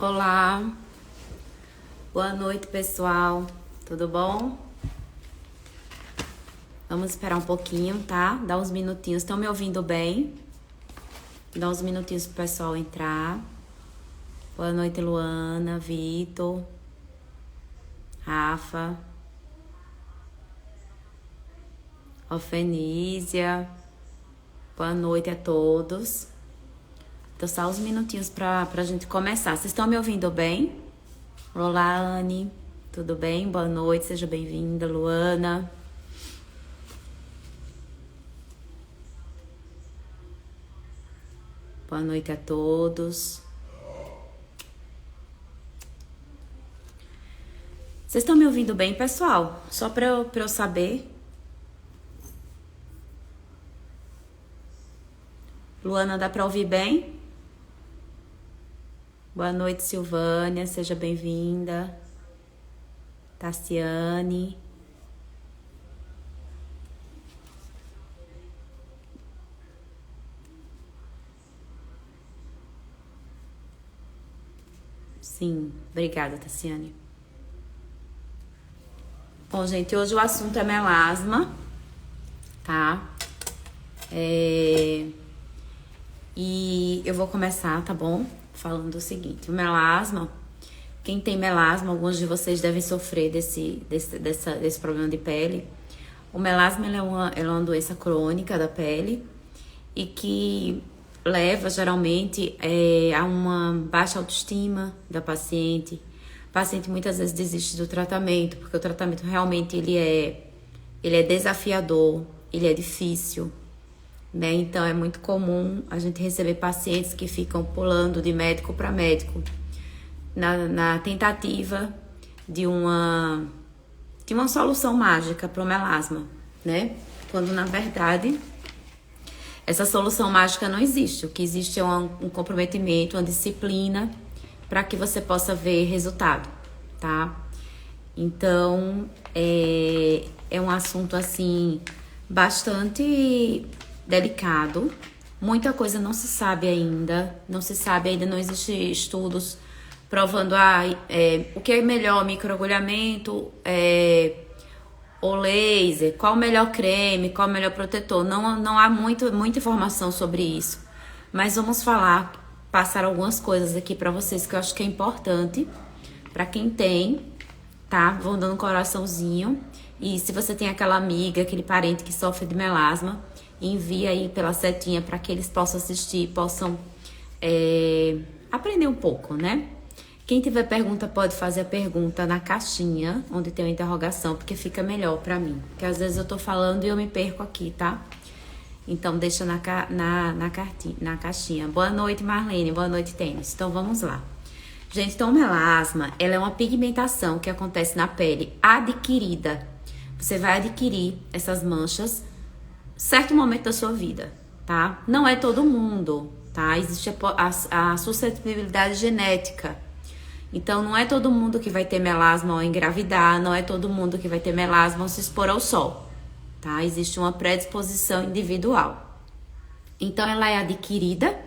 Olá, boa noite, pessoal. Tudo bom? Vamos esperar um pouquinho, tá? Dá uns minutinhos. Estão me ouvindo bem? Dá uns minutinhos pro pessoal entrar. Boa noite, Luana, Vitor, Rafa, Ofenísia. Boa noite a todos. Então, só uns minutinhos pra gente começar. Vocês estão me ouvindo bem? Olá, Anne. Tudo bem? Boa noite, seja bem-vinda, Luana. Boa noite a todos. Vocês estão me ouvindo bem, pessoal? Só pra eu saber. Luana, dá pra ouvir bem? Boa noite, Silvânia, seja bem-vinda. Tassiane. Sim, obrigada, Tassiane. Bom, gente, hoje o assunto é melasma, tá? E eu vou começar, tá bom? Falando o seguinte, o melasma, quem tem melasma, alguns de vocês devem sofrer desse problema de pele. O melasma ele é uma doença crônica da pele e que leva geralmente a uma baixa autoestima da paciente. O paciente muitas vezes desiste do tratamento, porque o tratamento realmente ele é desafiador, ele é difícil. Né? Então, é muito comum a gente receber pacientes que ficam pulando de médico para médico na tentativa de uma solução mágica para o melasma, né? Quando, na verdade, essa solução mágica não existe. O que existe é um comprometimento, uma disciplina para que você possa ver resultado, tá? Então, é um assunto, assim, bastante delicado, muita coisa não se sabe ainda, não existem estudos provando o que é melhor, microagulhamento ou laser, qual o melhor creme, qual o melhor protetor, não há muita informação sobre isso, mas vamos passar algumas coisas aqui pra vocês que eu acho que é importante pra quem tem, tá? Vão dando um coraçãozinho, e se você tem aquela amiga, aquele parente que sofre de melasma, envia aí pela setinha para que eles possam assistir, possam aprender um pouco, né? Quem tiver pergunta pode fazer a pergunta na caixinha, onde tem uma interrogação, porque fica melhor para mim. Porque às vezes eu tô falando e eu me perco aqui, tá? Então deixa na caixinha. Boa noite, Marlene. Boa noite, Tênis. Então vamos lá. Gente, então o melasma, ela é uma pigmentação que acontece na pele adquirida. Você vai adquirir essas manchas certo momento da sua vida, tá? Não é todo mundo, tá? Existe a suscetibilidade genética. Então, não é todo mundo que vai ter melasma ao engravidar, não é todo mundo que vai ter melasma ao se expor ao sol, tá? Existe uma predisposição individual. Então, ela é adquirida,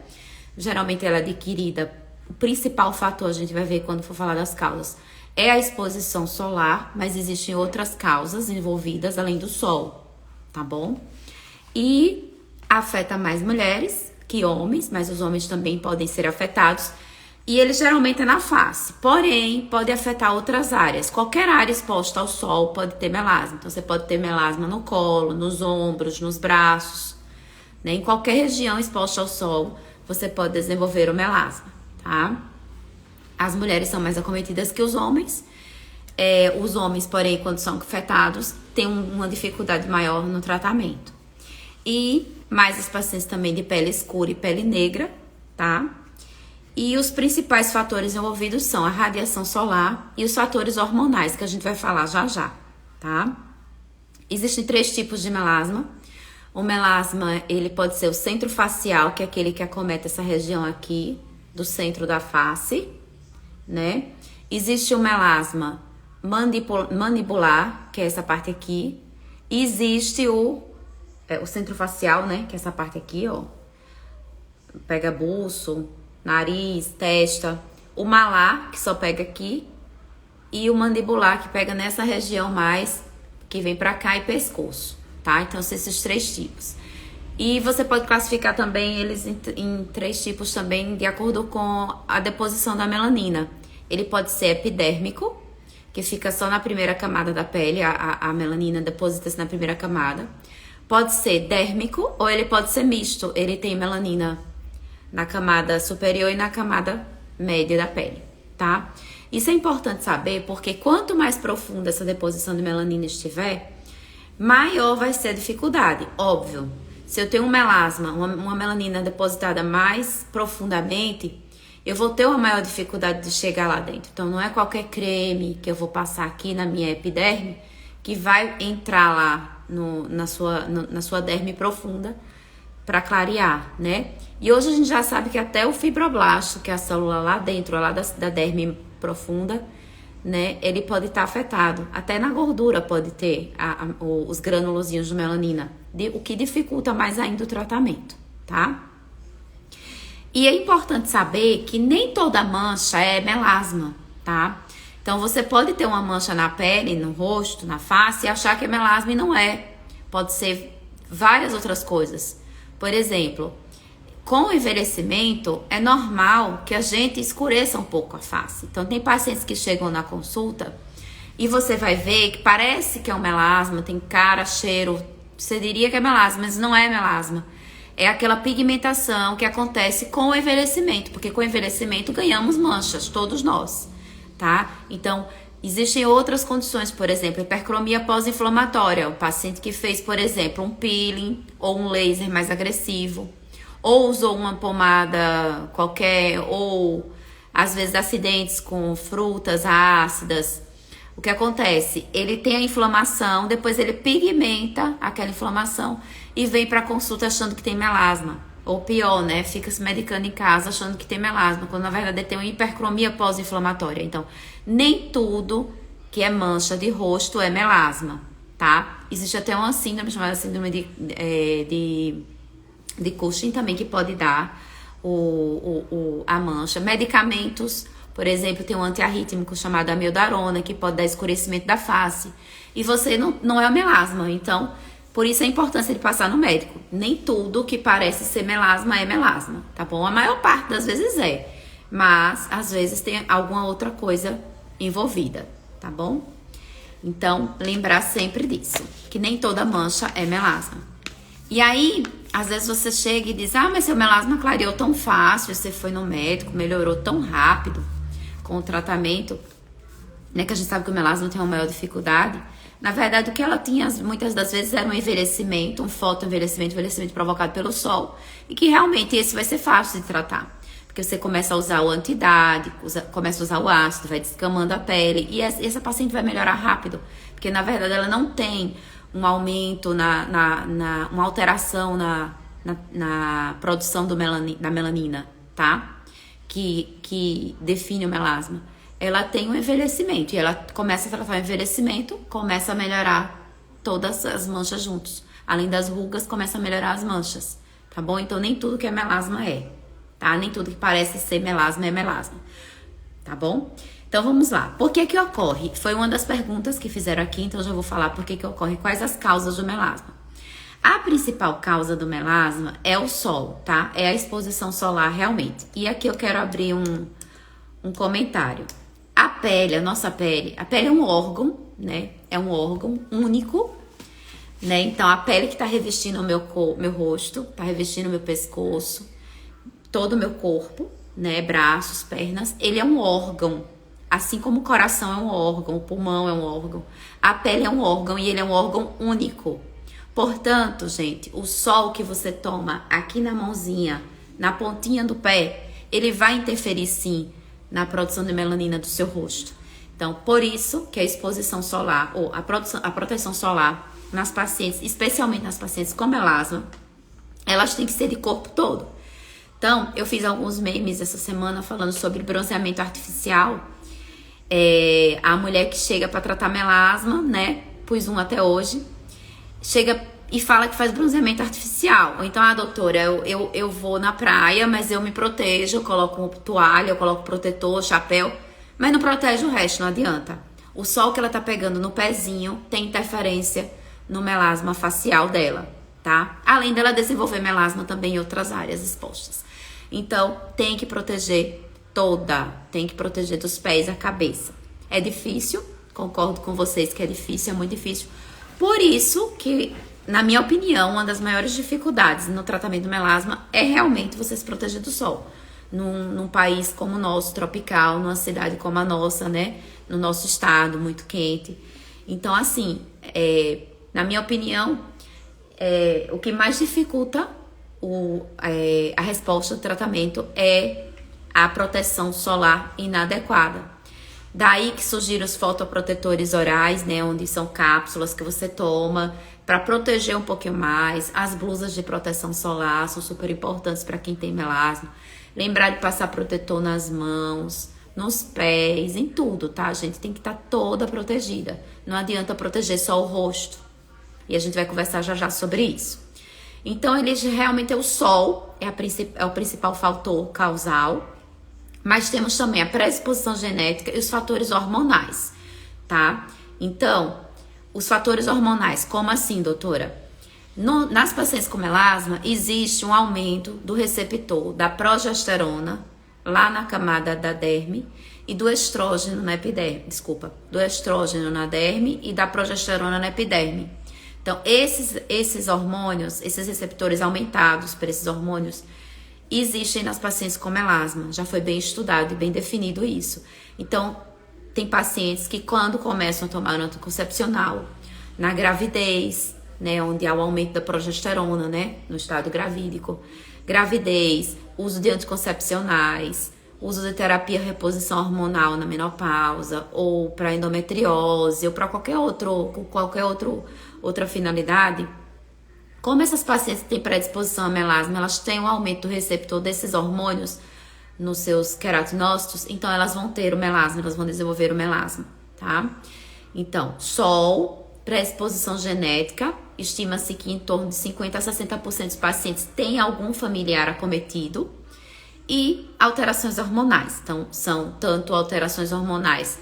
geralmente ela é adquirida, o principal fator, a gente vai ver quando for falar das causas, é a exposição solar, mas existem outras causas envolvidas além do sol, tá bom? E afeta mais mulheres que homens, mas os homens também podem ser afetados. E ele geralmente é na face, porém pode afetar outras áreas. Qualquer área exposta ao sol pode ter melasma. Então você pode ter melasma no colo, nos ombros, nos braços, né? Em qualquer região exposta ao sol, você pode desenvolver o melasma, tá? As mulheres são mais acometidas que os homens. Os homens, porém, quando são afetados, têm uma dificuldade maior no tratamento. E mais os pacientes também de pele escura e pele negra, tá? E os principais fatores envolvidos são a radiação solar e os fatores hormonais, que a gente vai falar já já, tá? Existem 3 tipos de melasma. O melasma, ele pode ser o centrofacial, que é aquele que acomete essa região aqui, do centro da face, né? Existe o melasma mandibular, que é essa parte aqui. E existe o centrofacial, né? Que é essa parte aqui, ó. Pega buço, nariz, testa. o malar, que só pega aqui, e o mandibular, que pega nessa região mais, que vem pra cá, e pescoço, tá? Então, são esses 3 tipos. E você pode classificar também eles em 3 tipos também, de acordo com a deposição da melanina. Ele pode ser epidérmico, que fica só na primeira camada da pele, a melanina deposita-se na primeira camada. Pode ser dérmico ou ele pode ser misto, ele tem melanina na camada superior e na camada média da pele, tá? Isso é importante saber porque quanto mais profunda essa deposição de melanina estiver, maior vai ser a dificuldade, óbvio. Se eu tenho um melasma, uma melanina depositada mais profundamente, eu vou ter uma maior dificuldade de chegar lá dentro. Então, não é qualquer creme que eu vou passar aqui na minha epiderme que vai entrar lá na sua derme profunda para clarear, né? E hoje a gente já sabe que até o fibroblasto, que é a célula lá dentro, lá da derme profunda, né? Ele pode estar afetado. Até na gordura pode ter os granulozinhos de melanina, o que dificulta mais ainda o tratamento, tá? E é importante saber que nem toda mancha é melasma, tá? Então, você pode ter uma mancha na pele, no rosto, na face e achar que é melasma e não é. Pode ser várias outras coisas. Por exemplo, com o envelhecimento, é normal que a gente escureça um pouco a face. Então, tem pacientes que chegam na consulta e você vai ver que parece que é um melasma, tem cara, cheiro, você diria que é melasma, mas não é melasma. É aquela pigmentação que acontece com o envelhecimento, porque com o envelhecimento ganhamos manchas, todos nós, tá? Então, existem outras condições, por exemplo, hipercromia pós-inflamatória, o paciente que fez, por exemplo, um peeling ou um laser mais agressivo, ou usou uma pomada qualquer, ou às vezes acidentes com frutas ácidas. O que acontece? Ele tem a inflamação, depois ele pigmenta aquela inflamação e vem para consulta achando que tem melasma. Ou pior, né? Fica se medicando em casa achando que tem melasma, quando na verdade ele tem uma hipercromia pós-inflamatória. Então, nem tudo que é mancha de rosto é melasma, tá? Existe até uma síndrome chamada síndrome de Cushing também, que pode dar a mancha. Medicamentos, por exemplo, tem um antiarrítmico chamado amiodarona, que pode dar escurecimento da face. E você não é melasma, então, por isso a importância de passar no médico. Nem tudo que parece ser melasma é melasma, tá bom? A maior parte das vezes é, mas às vezes tem alguma outra coisa envolvida, tá bom? Então, lembrar sempre disso, que nem toda mancha é melasma. E aí, às vezes você chega e diz, mas seu melasma clareou tão fácil, você foi no médico, melhorou tão rápido com o tratamento, né, que a gente sabe que o melasma tem uma maior dificuldade. Na verdade, o que ela tinha, muitas das vezes, era um envelhecimento, um fotoenvelhecimento, envelhecimento provocado pelo sol, e que realmente esse vai ser fácil de tratar, porque você começa a usar o anti-idade, começa a usar o ácido, vai descamando a pele, e essa paciente vai melhorar rápido, porque na verdade ela não tem um aumento, uma alteração na produção da melanina, tá? Que define o melasma. Ela tem um envelhecimento e ela começa a tratar o envelhecimento, começa a melhorar todas as manchas juntos. Além das rugas, começa a melhorar as manchas, tá bom? Então, nem tudo que é melasma é, tá? Nem tudo que parece ser melasma é melasma, tá bom? Então, vamos lá. Por que que ocorre? Foi uma das perguntas que fizeram aqui, então eu já vou falar por que que ocorre, quais as causas do melasma. A principal causa do melasma é o sol, tá? É a exposição solar realmente. E aqui eu quero abrir um comentário. A pele, a nossa pele, a pele é um órgão, né? É um órgão único, né? Então, a pele que tá revestindo o meu rosto, tá revestindo o meu pescoço, todo o meu corpo, né? Braços, pernas, ele é um órgão. Assim como o coração é um órgão, o pulmão é um órgão, a pele é um órgão e ele é um órgão único. Portanto, gente, o sol que você toma aqui na mãozinha, na pontinha do pé, ele vai interferir sim na produção de melanina do seu rosto. Então, por isso que a exposição solar ou a proteção solar nas pacientes, especialmente nas pacientes com melasma, elas têm que ser de corpo todo. Então, eu fiz alguns memes essa semana falando sobre bronzeamento artificial. A mulher que chega para tratar melasma, né? Pus um até hoje. Chega e fala que faz bronzeamento artificial. Ou então, doutora, eu vou na praia, mas eu me protejo, eu coloco toalha, eu coloco protetor, chapéu, mas não protege o resto, não adianta. O sol que ela tá pegando no pezinho tem interferência no melasma facial dela, tá? Além dela desenvolver melasma também em outras áreas expostas. Então, tem que proteger tem que proteger dos pés à cabeça. É difícil, concordo com vocês que é difícil, é muito difícil. Por isso que, na minha opinião, uma das maiores dificuldades no tratamento do melasma é realmente você se proteger do sol. Num país como o nosso, tropical, numa cidade como a nossa, né? No nosso estado, muito quente. Então, assim, na minha opinião, o que mais dificulta a resposta do tratamento é a proteção solar inadequada. Daí que surgiram os fotoprotetores orais, né, onde são cápsulas que você toma para proteger um pouquinho mais. As blusas de proteção solar são super importantes para quem tem melasma. Lembrar de passar protetor nas mãos, nos pés, em tudo, tá, gente? Tem que estar toda protegida. Não adianta proteger só o rosto. E a gente vai conversar já sobre isso. Então, ele realmente o sol, é o principal fator causal. Mas temos também a predisposição genética e os fatores hormonais, tá? Então, os fatores hormonais, como assim, doutora? Nas pacientes com melasma, existe um aumento do receptor da progesterona, lá na camada da derme, e do estrógeno na epiderme, do estrógeno na derme e da progesterona na epiderme. Então, esses hormônios, esses receptores aumentados por esses hormônios, existem nas pacientes com melasma. Já foi bem estudado e bem definido isso. Então, tem pacientes que quando começam a tomar anticoncepcional, na gravidez, né, onde há o aumento da progesterona, né, no estado gravídico, gravidez, uso de anticoncepcionais, uso de terapia reposição hormonal na menopausa, ou para endometriose, ou para qualquer outra finalidade. Como essas pacientes têm predisposição a melasma, elas têm um aumento do receptor desses hormônios nos seus queratinócitos, então elas vão ter o melasma, elas vão desenvolver o melasma, tá? Então, sol, predisposição genética, estima-se que em torno de 50% a 60% dos pacientes têm algum familiar acometido, e alterações hormonais. Então, são tanto alterações hormonais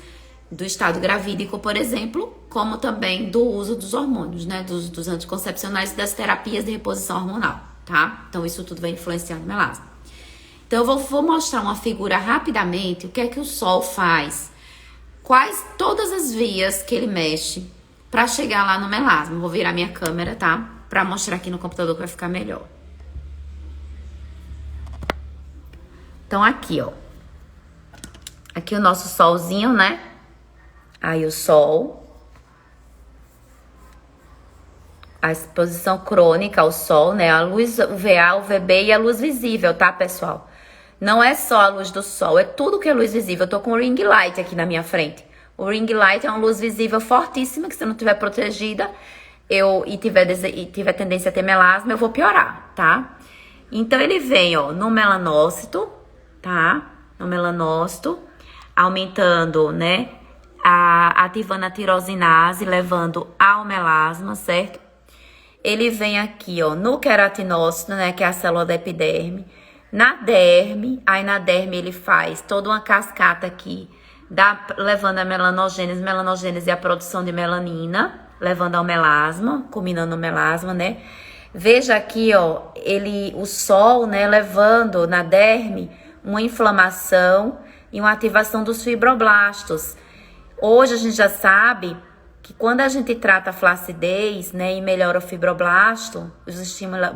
do estado gravídico, por exemplo, como também do uso dos hormônios, né? Dos anticoncepcionais e das terapias de reposição hormonal, tá? Então, isso tudo vai influenciar no melasma. Então, eu vou mostrar uma figura rapidamente, o que é que o sol faz, todas as vias que ele mexe para chegar lá no melasma. Vou virar minha câmera, tá? Para mostrar aqui no computador que vai ficar melhor. Então, aqui, ó. Aqui o nosso solzinho, né? Aí o sol. A exposição crônica ao sol, né? A luz UVA, UVB e a luz visível, tá, pessoal? Não é só a luz do sol, é tudo que é luz visível. Eu tô com o ring light aqui na minha frente. O ring light é uma luz visível fortíssima, que se não tiver protegida e tiver tendência a ter melasma, eu vou piorar, tá? Então, ele vem, ó, no melanócito, tá? No melanócito, aumentando, né? Ativando a tirosinase, levando ao melasma, certo? Ele vem aqui, ó, no queratinócito, né? Que é a célula da epiderme. Na derme, aí na derme ele faz toda uma cascata aqui, levando a melanogênese e a produção de melanina, levando ao melasma, culminando no melasma, né? Veja aqui, ó, o sol, né, levando na derme uma inflamação e uma ativação dos fibroblastos. Hoje a gente já sabe que quando a gente trata a flacidez, né, e melhora o fibroblasto, os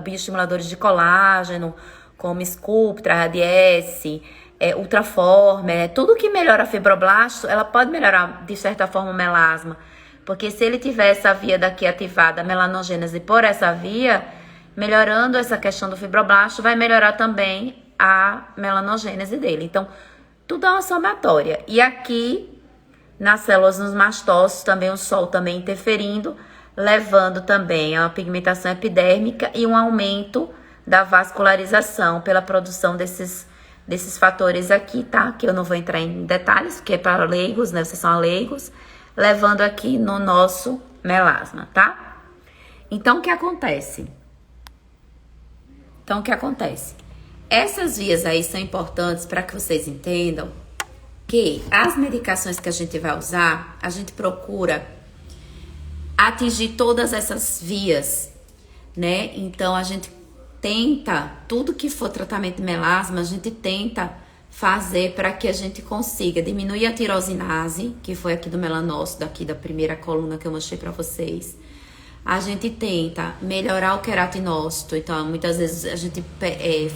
bioestimuladores de colágeno, como Sculptra, Radiesse, Ultraformer, né, tudo que melhora fibroblasto, ela pode melhorar, de certa forma, o melasma. Porque se ele tiver essa via daqui ativada, a melanogênese por essa via, melhorando essa questão do fibroblasto, vai melhorar também a melanogênese dele. Então, tudo é uma somatória. E aqui, nas células, nos mastócitos, também o sol também interferindo, levando também a uma pigmentação epidérmica e um aumento da vascularização pela produção desses fatores aqui, tá? Que eu não vou entrar em detalhes, porque é para leigos, né? Vocês são leigos, levando aqui no nosso melasma, tá? Então, o que acontece? Essas vias aí são importantes para que vocês entendam que as medicações que a gente vai usar, a gente procura atingir todas essas vias, né? Então, a gente tenta, tudo que for tratamento de melasma, a gente tenta fazer para que a gente consiga diminuir a tirosinase, que foi aqui do melanócito, daqui da primeira coluna que eu mostrei para vocês. A gente tenta melhorar o queratinócito, então muitas vezes a gente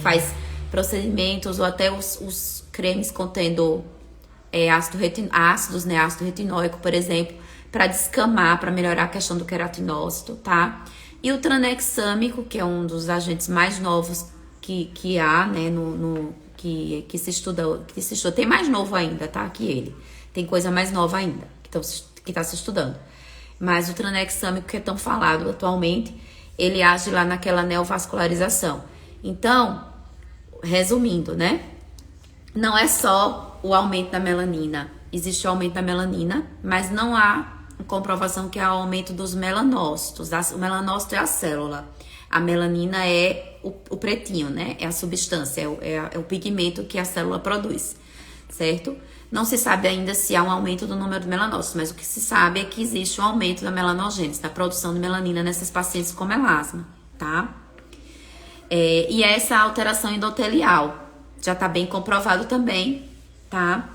faz procedimentos ou até os cremes contendo ácidos, né, ácido retinóico, por exemplo, para descamar, para melhorar a questão do queratinócito, tá? E o tranexâmico, que é um dos agentes mais novos que há, né, que se estuda, tem mais novo ainda, tá? Que ele. Tem coisa mais nova ainda, que tá se estudando. Mas o tranexâmico, que é tão falado atualmente, ele age lá naquela neovascularização. Então, resumindo, né? Não é só o aumento da melanina. Existe o aumento da melanina, mas não há comprovação que há o aumento dos melanócitos. O melanócito é a célula. A melanina é o pretinho, né? É a substância, é o pigmento que a célula produz, certo? Não se sabe ainda se há um aumento do número de melanócitos, mas o que se sabe é que existe um aumento da melanogênese, da produção de melanina nessas pacientes com melasma, tá? E essa alteração endotelial já tá bem comprovado também, tá?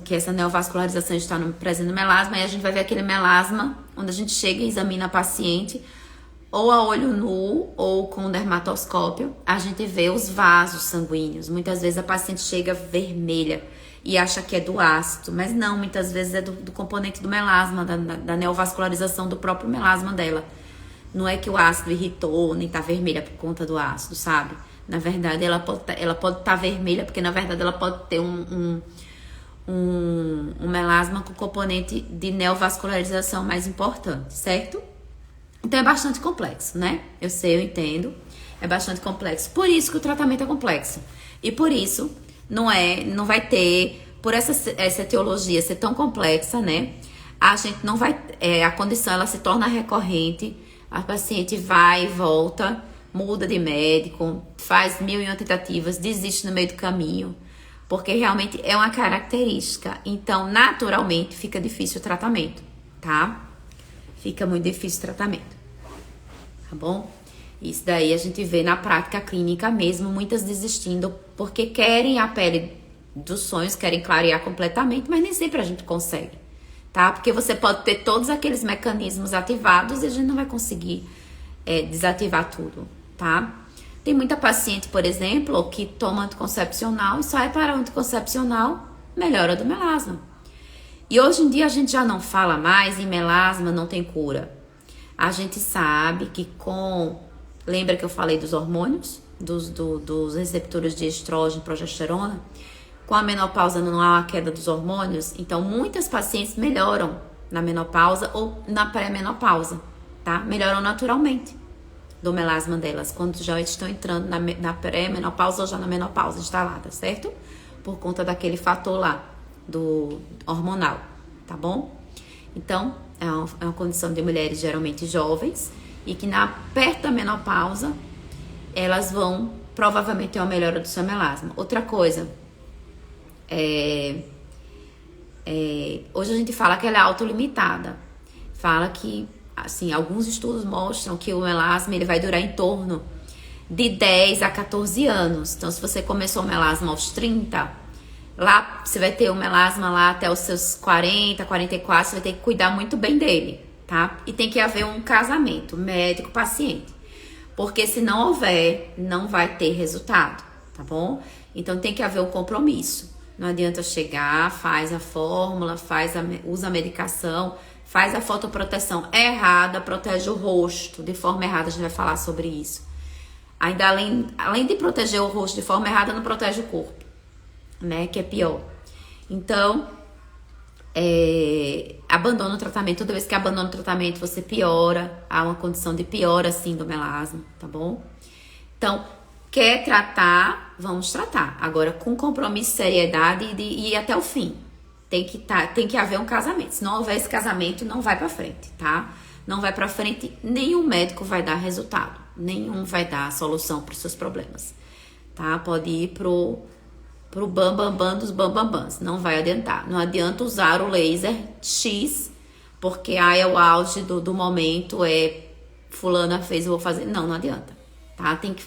Que essa neovascularização está presente no melasma, e a gente vai ver aquele melasma, onde a gente chega e examina a paciente, ou a olho nu, ou com dermatoscópio, a gente vê os vasos sanguíneos. Muitas vezes a paciente chega vermelha e acha que é do ácido, mas não, muitas vezes é do componente do melasma, da neovascularização do próprio melasma dela. Não é que o ácido irritou, nem tá vermelha por conta do ácido, sabe? Na verdade, ela pode estar vermelha, porque na verdade ela pode ter um melasma com componente de neovascularização mais importante, certo? Então é bastante complexo, né? Eu sei, eu entendo. É bastante complexo. Por isso que o tratamento é complexo. E por isso não vai ter, por essa etiologia ser tão complexa, né? A gente não vai, a condição ela se torna recorrente, a paciente vai e volta, muda de médico, faz 1001 tentativas, desiste no meio do caminho, porque realmente é uma característica. Então, naturalmente, fica difícil o tratamento, tá? Fica muito difícil o tratamento, tá bom? Isso daí a gente vê na prática clínica mesmo, muitas desistindo porque querem a pele dos sonhos, querem clarear completamente, mas nem sempre a gente consegue, tá? Porque você pode ter todos aqueles mecanismos ativados e a gente não vai conseguir desativar tudo, tá? Tem muita paciente, por exemplo, que toma anticoncepcional e só é para o anticoncepcional melhora do melasma. E hoje em dia a gente já não fala mais em melasma não tem cura. A gente sabe que lembra que eu falei dos hormônios, dos receptores de estrógeno e progesterona? Com a menopausa não há uma queda dos hormônios, então muitas pacientes melhoram na menopausa ou na pré-menopausa, tá? Melhoram naturalmente do melasma delas, quando já estão entrando na pré-menopausa ou já na menopausa instalada, certo? Por conta daquele fator lá, do hormonal, tá bom? Então, é uma condição de mulheres geralmente jovens e que perto da menopausa, elas vão provavelmente ter uma melhora do seu melasma. Outra coisa, hoje a gente fala que ela é autolimitada. Fala que, assim, alguns estudos mostram que o melasma ele vai durar em torno de 10 a 14 anos. Então, se você começou o melasma aos 30, lá você vai ter o melasma lá até os seus 40, 44, você vai ter que cuidar muito bem dele, tá? E tem que haver um casamento médico-paciente, porque se não houver, não vai ter resultado, tá bom? Então tem que haver um compromisso. Não adianta chegar, faz a fórmula, usa a medicação, faz a fotoproteção errada, protege o rosto de forma errada, a gente vai falar sobre isso. Ainda além de proteger o rosto de forma errada, não protege o corpo, né? Que é pior. Então, abandona o tratamento. Toda vez que abandona o tratamento, você piora. Há uma condição de piora, assim, do melasma, tá bom? Então, quer tratar, vamos tratar. Agora, com compromisso, seriedade e ir até o fim. Tem que haver um casamento. Se não houver esse casamento, não vai pra frente, tá? não vai pra frente, nenhum médico vai dar resultado, nenhum vai dar solução pros seus problemas, tá? Pode ir pro bam dos bambambãs, não vai adiantar. Não adianta usar o laser X, porque é o auge do momento, fulana fez, eu vou fazer. Não adianta, tá? Tem que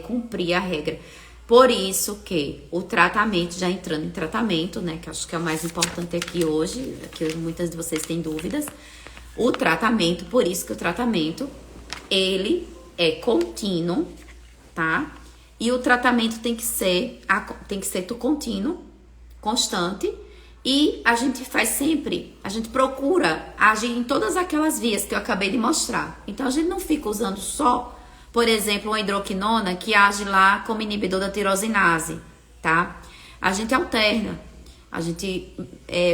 cumprir a regra. Por isso que o tratamento, já entrando em tratamento, né, que acho que é o mais importante aqui hoje, que muitas de vocês têm dúvidas, o tratamento, por isso que o tratamento, ele é contínuo, tá? E o tratamento tem que ser contínuo, constante, e a gente faz sempre, a gente procura agir em todas aquelas vias que eu acabei de mostrar. Então, a gente não fica usando só, por exemplo, uma hidroquinona que age lá como inibidor da tirosinase, tá? A gente alterna, a gente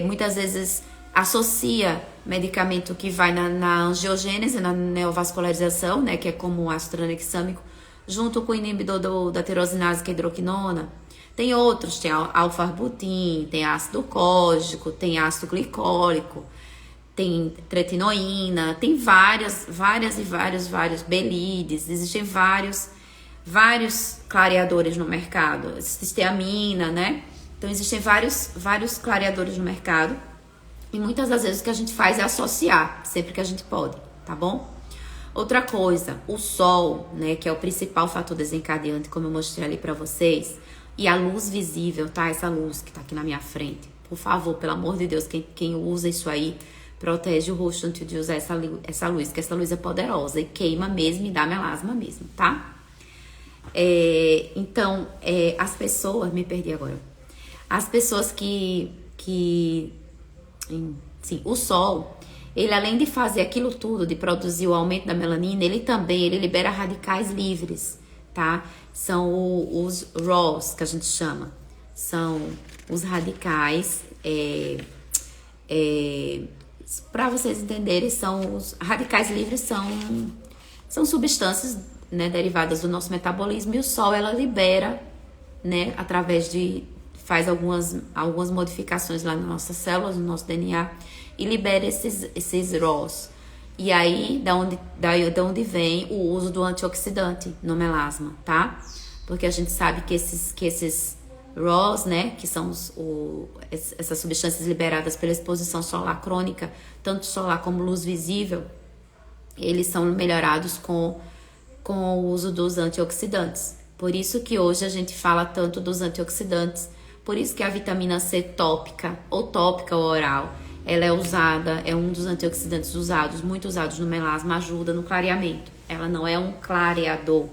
muitas vezes associa medicamento que vai na angiogênese, na neovascularização, né, que é como o ácido tranexâmico, junto com o inibidor da tirosinase, que é a hidroquinona. Tem outros, tem alfarbutin, tem ácido cógico, tem ácido glicólico, tem tretinoína, tem vários belides, existem vários clareadores no mercado, cisteamina, né? Então existem vários clareadores no mercado e muitas das vezes o que a gente faz é associar, sempre que a gente pode, tá bom? Outra coisa, o sol, né, que é o principal fator desencadeante, como eu mostrei ali pra vocês, e a luz visível, tá? Essa luz que tá aqui na minha frente, por favor, pelo amor de Deus, quem usa isso aí, protege o rosto antes de usar essa luz, que essa luz é poderosa e queima mesmo e dá melasma mesmo, tá? Então, as pessoas... Me perdi agora. As pessoas sim, o sol, ele além de fazer aquilo tudo, de produzir o aumento da melanina, ele libera radicais livres, tá? São os RAWs, que a gente chama. São os radicais... para vocês entenderem, os radicais livres são substâncias, né, derivadas do nosso metabolismo, e o sol ela libera, né, através faz algumas modificações lá nas nossas células, no nosso DNA, e libera esses RAWs. E aí, da onde vem o uso do antioxidante no melasma, tá? Porque a gente sabe que esses RAWs, né, que são essas substâncias liberadas pela exposição solar crônica, tanto solar como luz visível, eles são melhorados com o uso dos antioxidantes. Por isso que hoje a gente fala tanto dos antioxidantes, por isso que a vitamina C tópica ou oral, ela é um dos antioxidantes muito usados no melasma, ajuda no clareamento. Ela não é um clareador,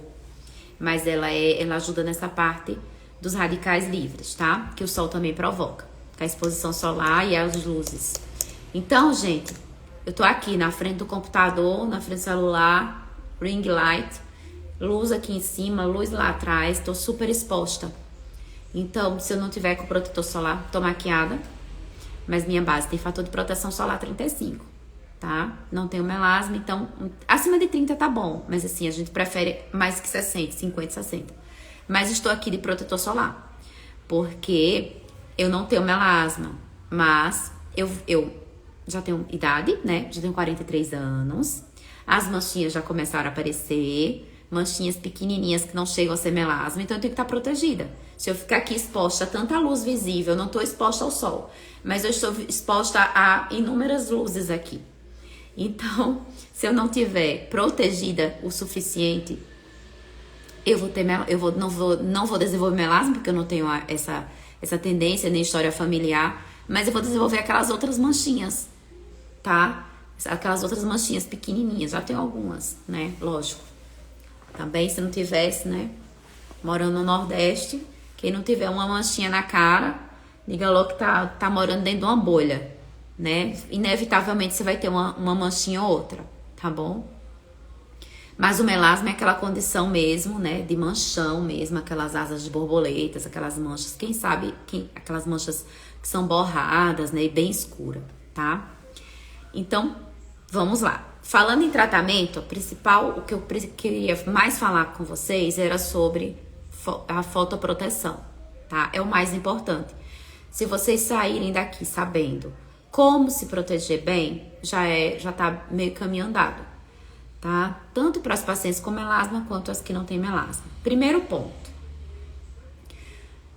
mas ela ajuda nessa parte dos radicais livres, tá? Que o sol também provoca, com a exposição solar e as luzes. Então, gente, eu tô aqui na frente do computador, na frente do celular, ring light, luz aqui em cima, luz lá atrás, tô super exposta. Então, se eu não tiver com protetor solar, tô maquiada, mas minha base tem fator de proteção solar 35, tá? Não tenho melasma, então, acima de 30 tá bom, mas assim, a gente prefere mais que 60, 50, 60. Mas estou aqui de protetor solar, porque eu não tenho melasma, mas eu já tenho idade, né? Já tenho 43 anos, as manchinhas já começaram a aparecer, manchinhas pequenininhas que não chegam a ser melasma, então eu tenho que estar protegida. Se eu ficar aqui exposta a tanta luz visível, eu não estou exposta ao sol, mas eu estou exposta a inúmeras luzes aqui. Então, se eu não tiver protegida o suficiente, não vou desenvolver melasma, porque eu não tenho essa tendência, nem história familiar, mas eu vou desenvolver aquelas outras manchinhas, tá? Aquelas outras manchinhas pequenininhas, já tenho algumas, né? Lógico. Também, se não tivesse, né? Morando no Nordeste, quem não tiver uma manchinha na cara, diga logo que tá morando dentro de uma bolha, né? Inevitavelmente você vai ter uma manchinha ou outra, tá bom? Mas o melasma é aquela condição mesmo, né? De manchão mesmo, aquelas asas de borboletas, aquelas manchas, aquelas manchas que são borradas, né? E bem escura, tá? Então, vamos lá. Falando em tratamento, o que eu queria mais falar com vocês era sobre a fotoproteção, tá? É o mais importante. Se vocês saírem daqui sabendo Como se proteger bem, já tá meio caminho andado, tá? Tanto para as pacientes com melasma quanto as que não têm melasma. Primeiro ponto.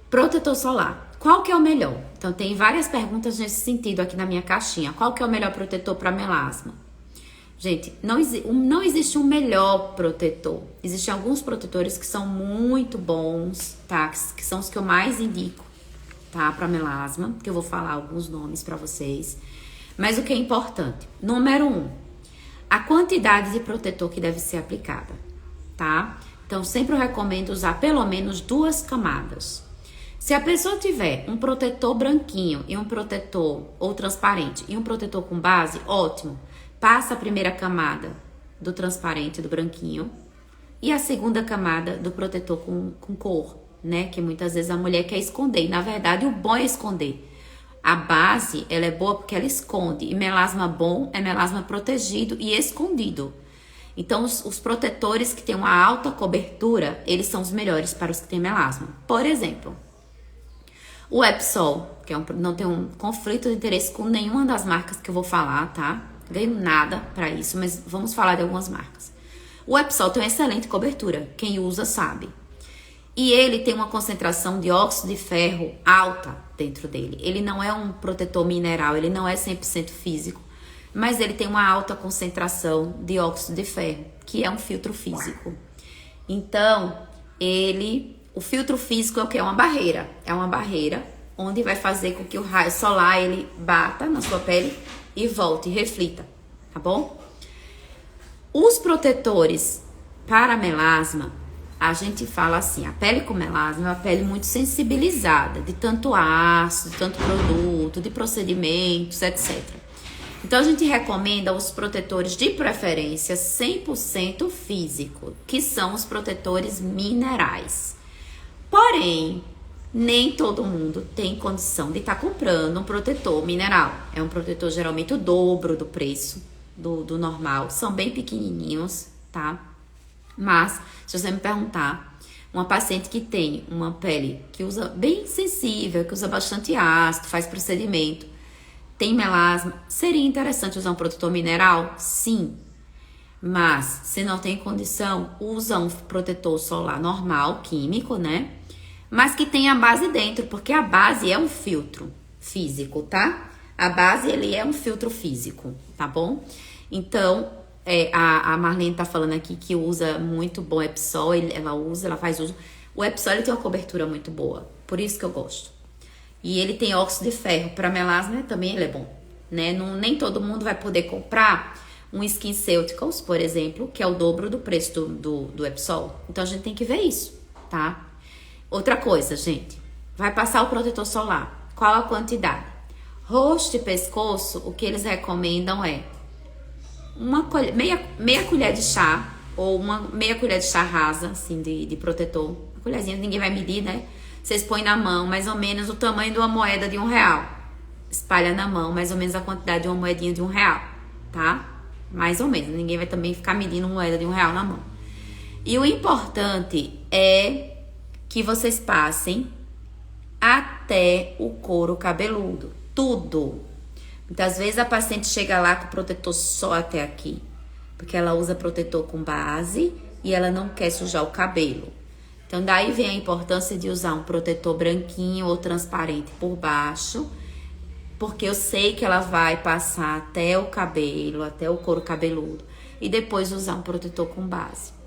Protetor solar. Qual que é o melhor? Então, tem várias perguntas nesse sentido aqui na minha caixinha. Qual que é o melhor protetor para melasma? Gente, não existe um melhor protetor. Existem alguns protetores que são muito bons, tá? Que são os que eu mais indico, tá? Para melasma, que eu vou falar alguns nomes para vocês. Mas o que é importante? Número 1, a quantidade de protetor que deve ser aplicada, tá? Então, sempre eu recomendo usar pelo menos 2 camadas. Se a pessoa tiver um protetor branquinho e um protetor ou transparente e um protetor com base, ótimo. Passa a primeira camada do transparente, do branquinho, e a segunda camada do protetor com cor, né? Que muitas vezes a mulher quer esconder. E, na verdade, o bom é esconder. A base, ela é boa porque ela esconde. E melasma bom é melasma protegido e escondido. Então, os protetores que têm uma alta cobertura, eles são os melhores para os que têm melasma. Por exemplo, o Epsol, que não tem um conflito de interesse com nenhuma das marcas que eu vou falar, tá? Ganho nada pra isso, mas vamos falar de algumas marcas. O Epsol tem uma excelente cobertura, quem usa sabe. E ele tem uma concentração de óxido de ferro alta dentro dele. Ele não é um protetor mineral, ele não é 100% físico, mas ele tem uma alta concentração de óxido de ferro, que é um filtro físico. Então, o filtro físico é o que? É uma barreira. É uma barreira onde vai fazer com que o raio solar ele bata na sua pele e volte, reflita, tá bom? Os protetores para melasma, a gente fala assim, a pele com melasma é uma pele muito sensibilizada, de tanto ácido, de tanto produto, de procedimentos, etc. Então, a gente recomenda os protetores de preferência 100% físico, que são os protetores minerais. Porém, nem todo mundo tem condição de estar comprando um protetor mineral. É um protetor geralmente o dobro do preço do normal. São bem pequenininhos, tá? Mas, se você me perguntar, uma paciente que tem uma pele que usa bem sensível, que usa bastante ácido, faz procedimento, tem melasma, seria interessante usar um protetor mineral? Sim. Mas, se não tem condição, usa um protetor solar normal, químico, né? Mas que tem a base dentro, porque a base é um filtro físico, tá? A base, ele é um filtro físico, tá bom? Então, a Marlene tá falando aqui que usa muito bom Epsol, ela faz uso. O Epsol, ele tem uma cobertura muito boa, por isso que eu gosto. E ele tem óxido de ferro, para melasma também ele é bom, né? Nem todo mundo vai poder comprar um SkinCeuticals, por exemplo, que é o dobro do preço do Epsol. Então, a gente tem que ver isso, tá? Outra coisa, gente, vai passar o protetor solar. Qual a quantidade? Rosto e pescoço, o que eles recomendam é meia colher de chá, ou meia colher de chá rasa, assim, de protetor. Uma colherzinha, ninguém vai medir, né? Vocês põem na mão, mais ou menos o tamanho de uma moeda de R$1. Espalha na mão, mais ou menos a quantidade de uma moedinha de R$1, tá? Mais ou menos, ninguém vai também ficar medindo moeda de R$1 na mão. E o importante é que vocês passem até o couro cabeludo, tudo. Muitas vezes a paciente chega lá com o protetor só até aqui, porque ela usa protetor com base e ela não quer sujar o cabelo. Então, daí vem a importância de usar um protetor branquinho ou transparente por baixo, porque eu sei que ela vai passar até o cabelo, até o couro cabeludo, e depois usar um protetor com base.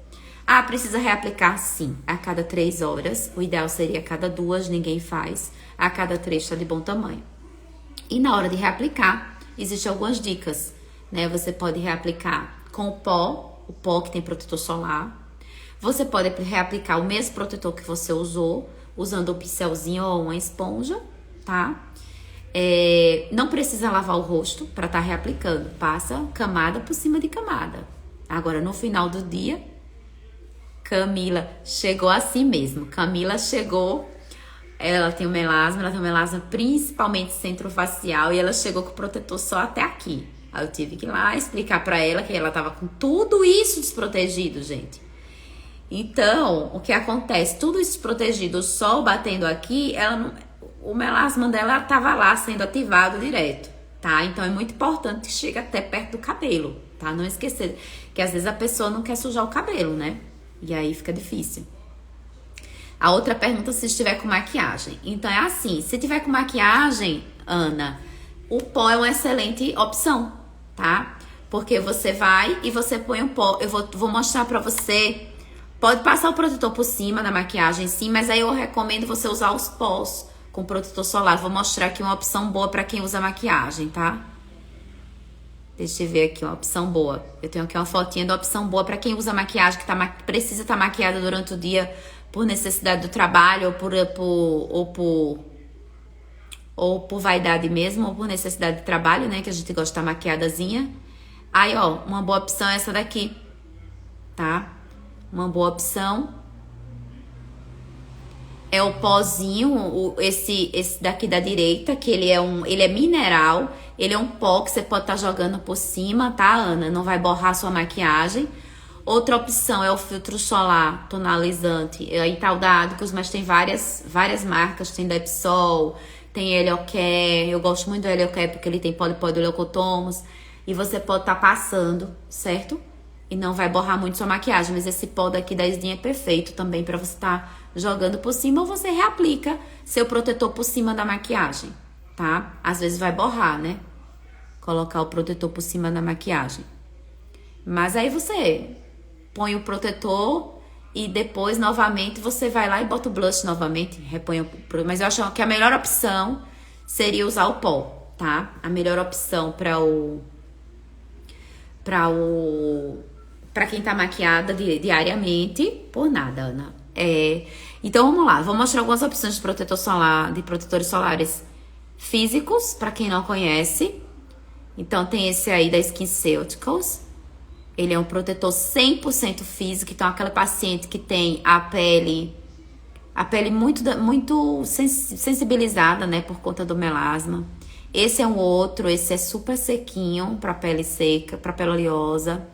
Ah, precisa reaplicar? Sim, a cada 3 horas. O ideal seria a cada 2, ninguém faz. A cada 3 tá de bom tamanho. E na hora de reaplicar, existem algumas dicas, né? Você pode reaplicar com o pó que tem protetor solar. Você pode reaplicar o mesmo protetor que você usou, usando um pincelzinho ou uma esponja, tá? Não precisa lavar o rosto para estar reaplicando. Passa camada por cima de camada. Agora, no final do dia, Camila chegou assim mesmo. Camila chegou, ela tem um melasma principalmente centrofacial, e ela chegou com o protetor só até aqui. Aí eu tive que ir lá explicar pra ela que ela tava com tudo isso desprotegido, gente. Então, o que acontece? Tudo isso desprotegido, o sol batendo aqui, o melasma dela tava lá sendo ativado direto. tá? Então é muito importante que chegue até perto do cabelo, tá? Não esquecer que às vezes a pessoa não quer sujar o cabelo, né? E aí fica difícil. A outra pergunta, se estiver com maquiagem. Então é assim, se tiver com maquiagem, Ana, o pó é uma excelente opção, tá? Porque você vai e você põe um pó. Eu vou mostrar pra você. Pode passar o protetor por cima da maquiagem, sim, mas aí eu recomendo você usar os pós com protetor solar. Vou mostrar aqui uma opção boa pra quem usa maquiagem, tá? Deixa eu ver aqui uma opção boa. Eu tenho aqui uma fotinha da opção boa pra quem usa maquiagem, que precisa estar maquiada durante o dia por necessidade do trabalho, ou por vaidade mesmo, ou por necessidade de trabalho, né? Que a gente gosta de estar maquiadazinha. Aí, ó, uma boa opção é essa daqui, tá? Uma boa opção é o pozinho, esse daqui da direita, que ele é mineral, ele é um pó que você pode estar jogando por cima, tá, Ana? Não vai borrar sua maquiagem. Outra opção é o filtro solar tonalizante, aí tá o da Adicos, mas tem várias marcas, tem da Epsol, tem Heliocare, eu gosto muito do Heliocare porque ele tem polipodileucotomos, e você pode estar passando, certo? E não vai borrar muito sua maquiagem, mas esse pó daqui da Isdin é perfeito também pra você estar jogando por cima, ou você reaplica seu protetor por cima da maquiagem, tá? Às vezes vai borrar, né? Colocar o protetor por cima da maquiagem. Mas aí você põe o protetor e depois, novamente, você vai lá e bota o blush novamente, repõe mas eu acho que a melhor opção seria usar o pó, tá? A melhor opção pra quem tá maquiada diariamente, por nada, Ana. Então, vamos lá. Vou mostrar algumas opções de protetor solar, de protetores solares físicos, pra quem não conhece. Então, tem esse aí da SkinCeuticals. Ele é um protetor 100% físico. Então, aquela paciente que tem a pele muito sensibilizada, né, por conta do melasma. Esse é um outro, esse é super sequinho pra pele seca, pra pele oleosa.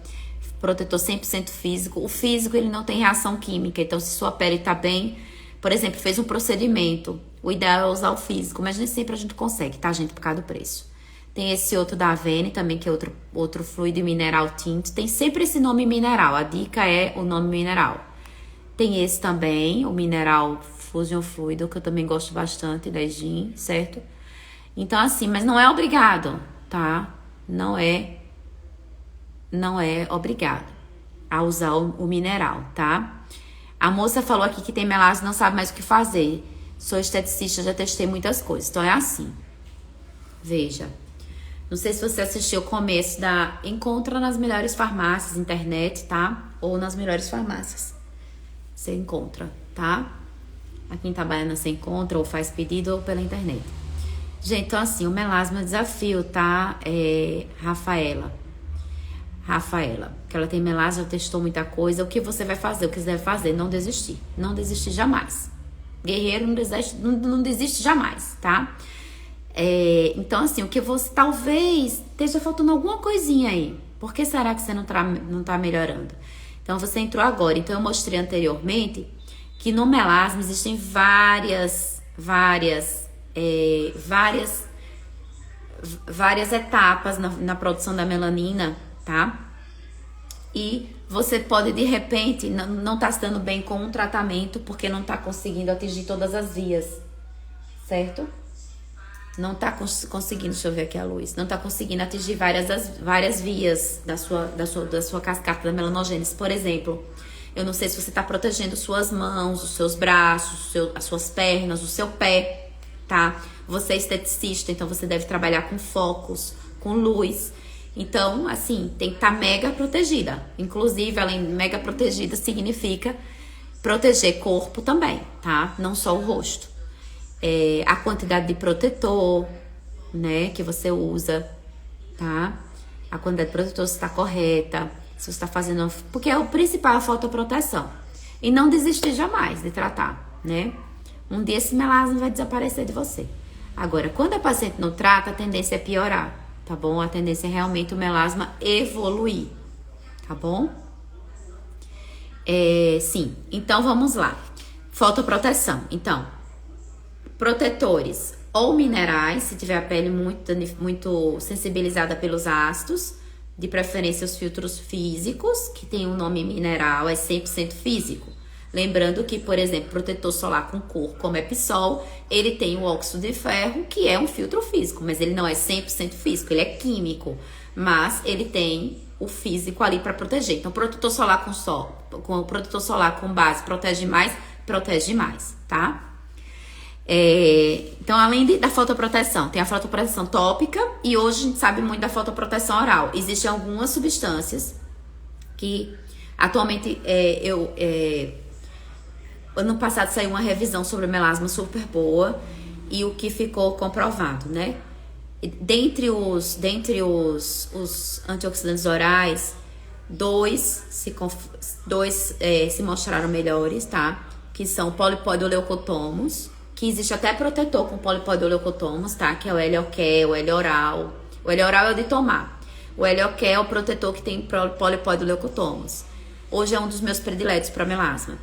Protetor 100% físico. O físico, ele não tem reação química. Então, se sua pele tá bem, por exemplo, fez um procedimento, o ideal é usar o físico, mas nem sempre a gente consegue, tá, gente? Por causa do preço. Tem esse outro da Avene também, que é outro fluido mineral tint. Tem sempre esse nome mineral. A dica é o nome mineral. Tem esse também, o mineral Fusion Fluido, que eu também gosto bastante, da Isdin, certo? Então, assim, mas não é obrigado, tá? Não é obrigado a usar o mineral, tá? A moça falou aqui que tem melasma e não sabe mais o que fazer. Sou esteticista, já testei muitas coisas. Então, é assim. Veja. Não sei se você assistiu o começo da... Encontra nas melhores farmácias, internet, tá? Ou nas melhores farmácias. Você encontra, tá? Aqui em Itabaiana você encontra ou faz pedido ou pela internet. Gente, então assim, o melasma é um desafio, tá? Rafaela, que ela tem melasma, já testou muita coisa. O que você vai fazer? O que você deve fazer? Não desistir. Não desistir jamais. Guerreiro não desiste jamais, tá? Então, assim, o que você talvez esteja faltando alguma coisinha aí. Por que será que você não tá melhorando? Então, você entrou agora. Então, eu mostrei anteriormente que no melasma existem várias etapas na produção da melanina, tá? E você pode, de repente, não tá se dando bem com um tratamento porque não tá conseguindo atingir todas as vias, certo? Não tá conseguindo, deixa eu ver aqui a luz, não tá conseguindo atingir várias vias da sua cascata da melanogênese. Por exemplo, eu não sei se você tá protegendo suas mãos, os seus braços, as suas pernas, o seu pé, tá? Você é esteticista, então você deve trabalhar com focos, com luz. Então, assim, tem que estar mega protegida. Inclusive, além de mega protegida, significa proteger corpo também, tá? Não só o rosto. A quantidade de protetor, né, que você usa, tá? A quantidade de protetor, se está correta, se você está fazendo... Porque o principal é a fotoproteção. E não desistir jamais de tratar, né? Um dia esse melasma vai desaparecer de você. Agora, quando a paciente não trata, a tendência é piorar, tá bom? A tendência é realmente o melasma evoluir, tá bom? Sim, então vamos lá. Fotoproteção. Então, protetores ou minerais, se tiver a pele muito sensibilizada pelos ácidos, de preferência os filtros físicos, que tem um nome mineral, é 100% físico. Lembrando que, por exemplo, protetor solar com cor, como Episol, ele tem o óxido de ferro, que é um filtro físico, mas ele não é 100% físico, ele é químico, mas ele tem o físico ali para proteger. Então, protetor solar com sol, com protetor solar com base protege mais, tá? Então, além da fotoproteção, tem a fotoproteção tópica e hoje a gente sabe muito da fotoproteção oral. Existem algumas substâncias que atualmente ano passado saiu uma revisão sobre melasma super boa e o que ficou comprovado, né? Dentre os antioxidantes orais, dois se mostraram melhores, tá? Que são o polipodoleucotomos, que existe até protetor com polipodoleucotomos, tá? Que é o Helioquer, o Helioral. O Helioral é o de tomar. O Helioquer é o protetor que tem polipodoleucotomos. Hoje é um dos meus prediletos para melasma.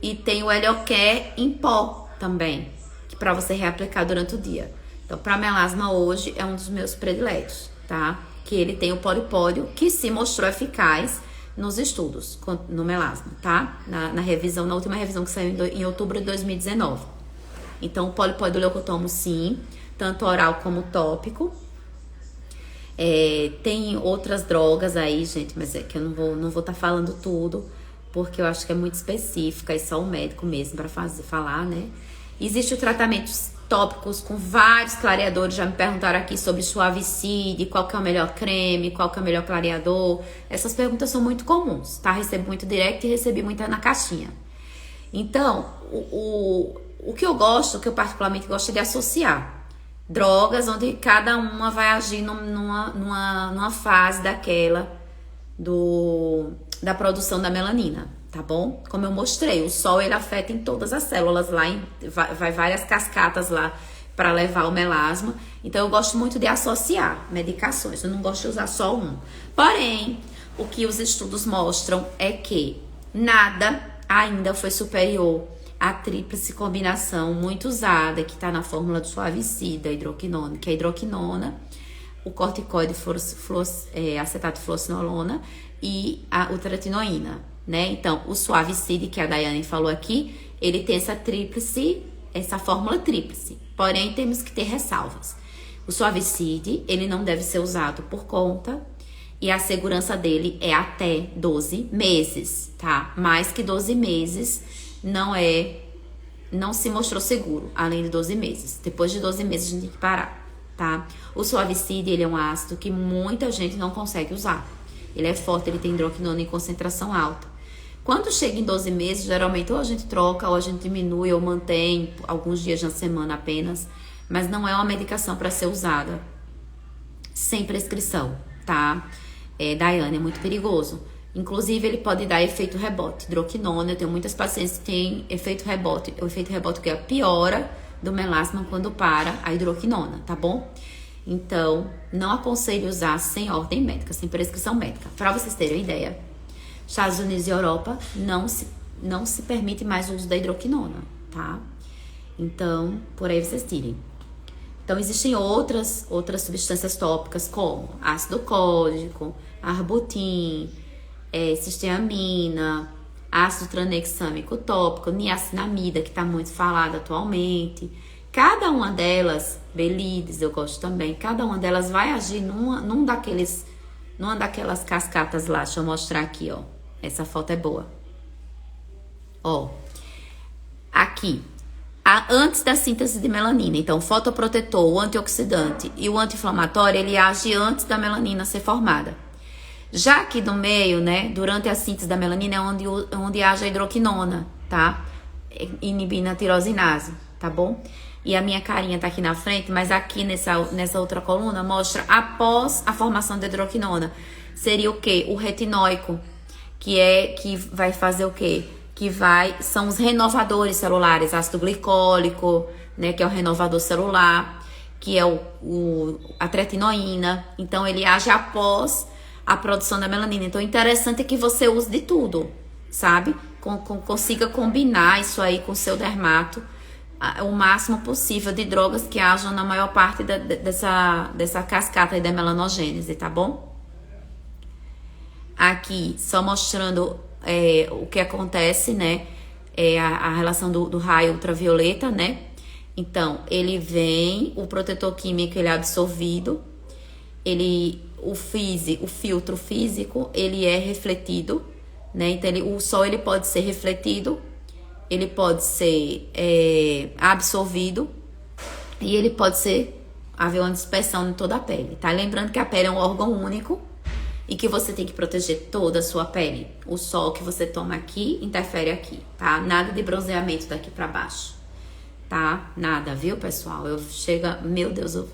E tem o Helioquer em pó também, que para você reaplicar durante o dia. Então, para melasma hoje é um dos meus prediletos, tá? Que ele tem o polipódio, que se mostrou eficaz nos estudos no melasma, tá? Na última revisão que saiu em outubro de 2019. Então, o polipodoleucotomo, sim, tanto oral como tópico. Tem outras drogas aí, gente, mas é que eu não vou estar falando tudo, porque eu acho que é muito específica e só o médico mesmo para falar, né? Existe o tratamento tópicos com vários clareadores, já me perguntaram aqui sobre Suavicide, qual que é o melhor creme, qual que é o melhor clareador. Essas perguntas são muito comuns, tá? Recebo muito direct e recebi muita na caixinha. Então, o que eu particularmente gosto é de associar drogas onde cada uma vai agir numa fase daquela da produção da melanina, tá bom? Como eu mostrei, o sol ele afeta em todas as células lá, vai várias cascatas lá para levar o melasma. Então eu gosto muito de associar medicações, eu não gosto de usar só um. Porém, o que os estudos mostram é que nada ainda foi superior à tríplice combinação muito usada, que está na fórmula do Suavicida, a hidroquinona, que é a hidroquinona, o corticoide acetato fluocinolona e a ultratinoína, né? Então, o Suavicide, que a Daiane falou aqui, ele tem essa fórmula tríplice. Porém, temos que ter ressalvas. O Suavicide, ele não deve ser usado por conta e a segurança dele é até 12 meses, tá? Mais que 12 meses não se mostrou seguro, além de 12 meses. Depois de 12 meses a gente tem que parar, tá? O Suavicide, ele é um ácido que muita gente não consegue usar. Ele é forte, ele tem hidroquinona em concentração alta. Quando chega em 12 meses, geralmente ou a gente troca, ou a gente diminui, ou mantém alguns dias na semana apenas. Mas não é uma medicação para ser usada sem prescrição, tá? Daiane, é muito perigoso. Inclusive, ele pode dar efeito rebote. Hidroquinona, eu tenho muitas pacientes que têm efeito rebote. O efeito rebote que é a piora do melasma quando para a hidroquinona, tá bom? Então, não aconselho usar sem ordem médica, sem prescrição médica. Para vocês terem uma ideia, Estados Unidos e Europa não se permite mais o uso da hidroquinona, tá? Então, por aí vocês tirem. Então, existem outras substâncias tópicas, como ácido cólico, arbutin, cisteamina, ácido tranexâmico tópico, niacinamida, que está muito falada atualmente. Cada uma delas, Belides, eu gosto também, cada uma delas vai agir numa daquelas cascatas lá. Deixa eu mostrar aqui, ó. Essa foto é boa. Ó, aqui, antes da síntese de melanina. Então, o fotoprotetor, o antioxidante e o anti-inflamatório, ele age antes da melanina ser formada. Já aqui no meio, né, durante a síntese da melanina é onde age a hidroquinona, tá? Inibindo a tirosinase, tá bom? E a minha carinha tá aqui na frente, mas aqui nessa outra coluna mostra após a formação da hidroquinona. Seria o quê? O retinóico, que vai fazer o quê? São os renovadores celulares, ácido glicólico, né, que é o renovador celular, que é a tretinoína. Então, ele age após a produção da melanina. Então, o interessante é que você use de tudo, sabe? Consiga combinar isso aí com o seu dermato o máximo possível de drogas que hajam na maior parte dessa cascata aí da melanogênese, tá bom? Aqui, só mostrando o que acontece, né? A relação do raio ultravioleta, né? Então, ele vem, o protetor químico ele é absorvido, o filtro físico, ele é refletido, né? Então, o sol ele pode ser refletido, ele pode ser absorvido e ele pode haver uma dispersão em toda a pele, tá? Lembrando que a pele é um órgão único e que você tem que proteger toda a sua pele. O sol que você toma aqui interfere aqui, tá? Nada de bronzeamento daqui pra baixo, tá? Nada, viu, pessoal? Meu Deus, eu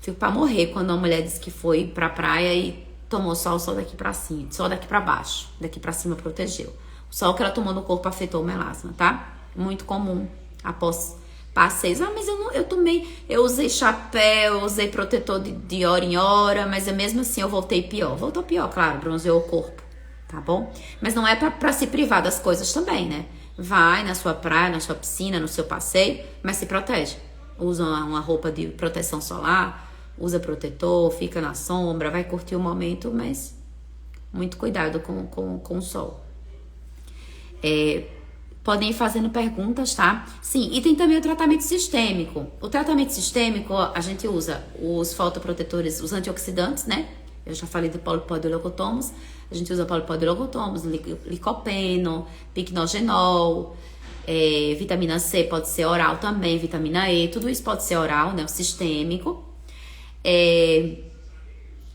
fico pra morrer quando uma mulher diz que foi pra praia e tomou só o sol daqui pra cima, só daqui pra baixo, daqui pra cima protegeu. O sol que ela tomou no corpo afetou o melasma, tá? Muito comum após passeios. Mas eu usei chapéu, eu usei protetor de hora em hora, mas mesmo assim eu voltei pior. Voltou pior, claro, bronzeou o corpo, tá bom? Mas não é pra se privar das coisas também, né? Vai na sua praia, na sua piscina, no seu passeio, mas se protege. Usa uma roupa de proteção solar, usa protetor, fica na sombra, vai curtir o momento, mas muito cuidado com o sol. Podem ir fazendo perguntas, tá? Sim, e tem também o tratamento sistêmico. O tratamento sistêmico, a gente usa os fotoprotetores, os antioxidantes, né? Eu já falei do polipodilocotomos. A gente usa polipodilocotomos, licopeno, picnogenol, vitamina C pode ser oral também, vitamina E, tudo isso pode ser oral, né? O sistêmico.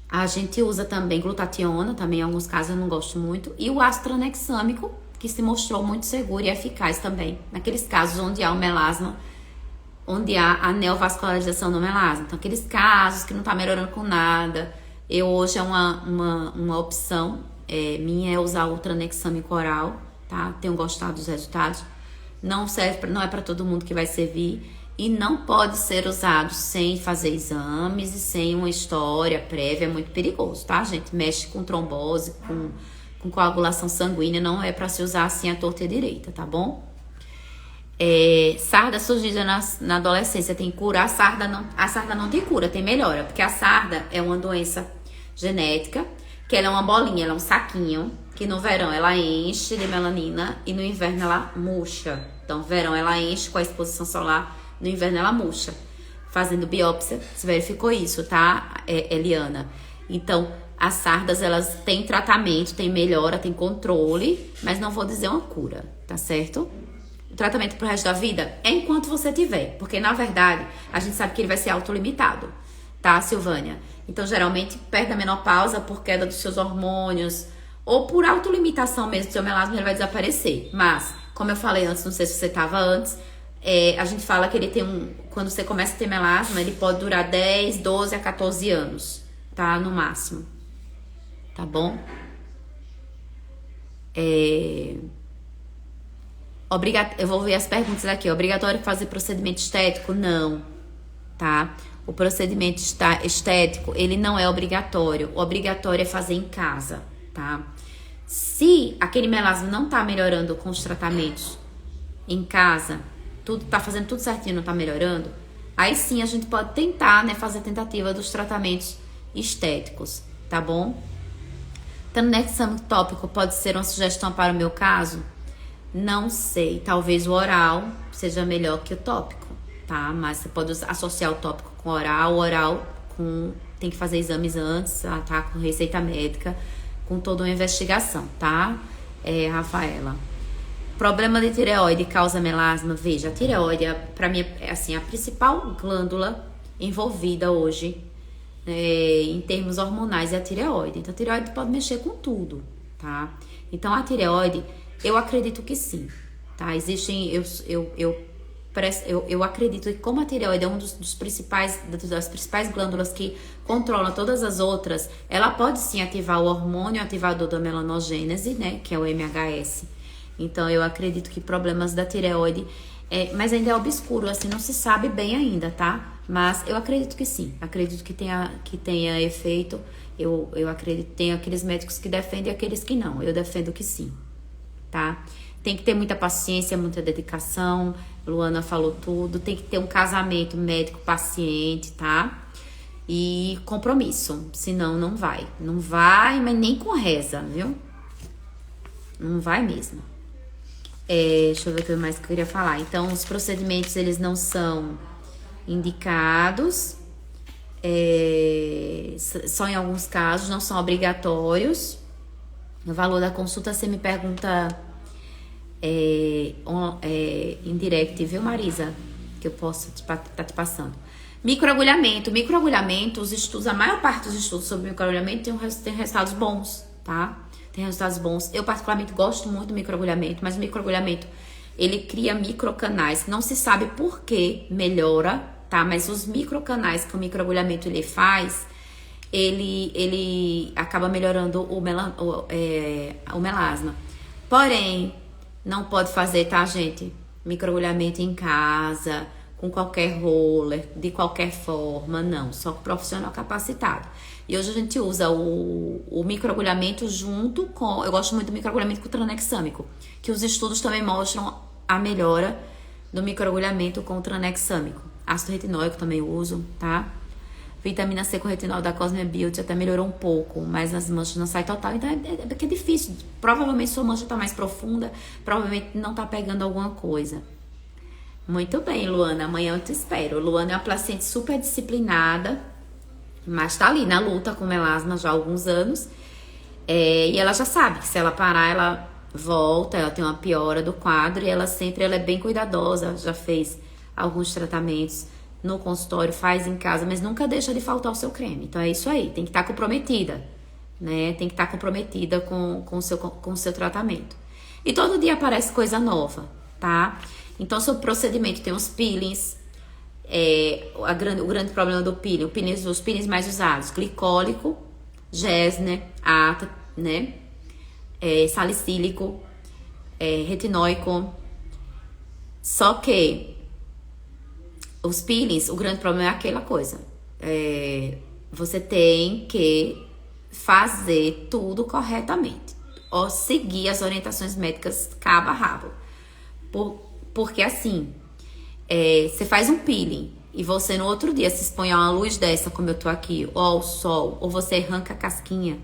A gente usa também glutationa, também em alguns casos eu não gosto muito. E o ácido tranexâmico, que se mostrou muito seguro e eficaz também, naqueles casos onde há o melasma, onde há a neovascularização do melasma. Então, aqueles casos que não tá melhorando com nada, hoje é uma opção minha é usar o tranexâmico oral, tá? Tenho gostado dos resultados. Não é para todo mundo que vai servir e não pode ser usado sem fazer exames e sem uma história prévia, é muito perigoso, tá, gente? Mexe com trombose, com coagulação sanguínea, não é para se usar assim à torta e à direita, tá bom? Sarda surgida na adolescência tem cura? A sarda não tem cura, tem melhora, porque a sarda é uma doença genética, que ela é uma bolinha, ela é um saquinho, que no verão ela enche de melanina e no inverno ela murcha. Então, no verão ela enche com a exposição solar, no inverno ela murcha. Fazendo biópsia, se verificou isso, tá, Eliana? Então, as sardas, elas têm tratamento, têm melhora, têm controle, mas não vou dizer uma cura, tá certo? O tratamento pro resto da vida é enquanto você tiver, porque na verdade, a gente sabe que ele vai ser autolimitado, tá, Silvânia? Então, geralmente, perto da menopausa, por queda dos seus hormônios, ou por autolimitação mesmo do seu melasma, ele vai desaparecer. Mas, como eu falei antes, não sei se você tava antes, a gente fala que ele tem quando você começa a ter melasma, ele pode durar 10, 12 a 14 anos, tá? No máximo. Tá bom? Eu vou ver as perguntas aqui. Obrigatório fazer procedimento estético? Não, tá? O procedimento estético, ele não é obrigatório. O obrigatório é fazer em casa, tá? Se aquele melasma não tá melhorando com os tratamentos em casa, tá fazendo tudo certinho, não tá melhorando, aí sim a gente pode tentar, né, fazer a tentativa dos tratamentos estéticos, tá bom? Tranexâmico tópico pode ser uma sugestão para o meu caso? Não sei, talvez o oral seja melhor que o tópico, tá? Mas você pode associar o tópico com o oral tem que fazer exames antes, tá? Com receita médica, com toda uma investigação, tá? Rafaela. Problema de tireoide causa melasma? Veja, a tireoide, pra mim, é assim, a principal glândula envolvida hoje em termos hormonais é a tireoide. Então, a tireoide pode mexer com tudo, tá? Então, a tireoide, eu acredito que sim, tá? Existem, eu acredito que como a tireoide é das principais glândulas que controla todas as outras, ela pode sim ativar o hormônio ativador da melanogênese, né? Que é o MHS. Então, eu acredito que problemas da tireoide, mas ainda é obscuro, assim, não se sabe bem ainda, tá? Mas eu acredito que sim, acredito que tenha efeito. Eu acredito que tem aqueles médicos que defendem e aqueles que não. Eu defendo que sim. tá? Tem que ter muita paciência, muita dedicação. Luana falou tudo. Tem que ter um casamento médico-paciente, tá? E compromisso. Senão não vai. Não vai, mas nem com reza, viu? Não vai mesmo. Deixa eu ver o que mais que eu queria falar. Então, os procedimentos, eles não são indicados. Só em alguns casos, não são obrigatórios. O valor da consulta, você me pergunta em direct, viu, Marisa? Que eu posso estar te passando. Microagulhamento. Microagulhamento, os estudos, a maior parte dos estudos sobre microagulhamento tem resultados bons, tá? Tem resultados bons. Eu, particularmente, gosto muito do microagulhamento, mas o microagulhamento, ele cria microcanais. Não se sabe por que melhora, tá? Mas os microcanais que o microagulhamento ele faz, ele acaba melhorando o melasma. Porém, não pode fazer, tá, gente? Microagulhamento em casa, com qualquer roller, de qualquer forma, não. Só com profissional capacitado. E hoje a gente usa o microagulhamento junto com... Eu gosto muito do microagulhamento com tranexâmico, que os estudos também mostram a melhora do microagulhamento com tranexâmico. Ácido retinóico também uso, tá? Vitamina C com retinol da Cosme Beauty até melhorou um pouco, mas as manchas não saem total. Então é difícil. Provavelmente sua mancha tá mais profunda, provavelmente não tá pegando alguma coisa. Muito bem, Luana. Amanhã eu te espero. Luana é uma paciente super disciplinada, mas tá ali na luta com melasma já há alguns anos. E ela já sabe que se ela parar, ela volta, ela tem uma piora do quadro e ela é bem cuidadosa, já fez alguns tratamentos no consultório, faz em casa, mas nunca deixa de faltar o seu creme. Então é isso aí, tem que estar comprometida, né? Tem que estar comprometida com o seu tratamento. E todo dia aparece coisa nova, tá? Então, sobre o procedimento, tem os peelings. O grande problema do peeling, os peelings mais usados: glicólico, Gersner, ATA, né? Salicílico, retinóico. Só que os peelings, o grande problema é aquela coisa. Você tem que fazer tudo corretamente. Ou seguir as orientações médicas cabo a rabo. Porque assim, você faz um peeling e você no outro dia se expõe a uma luz dessa, como eu tô aqui, ou ao sol, ou você arranca a casquinha,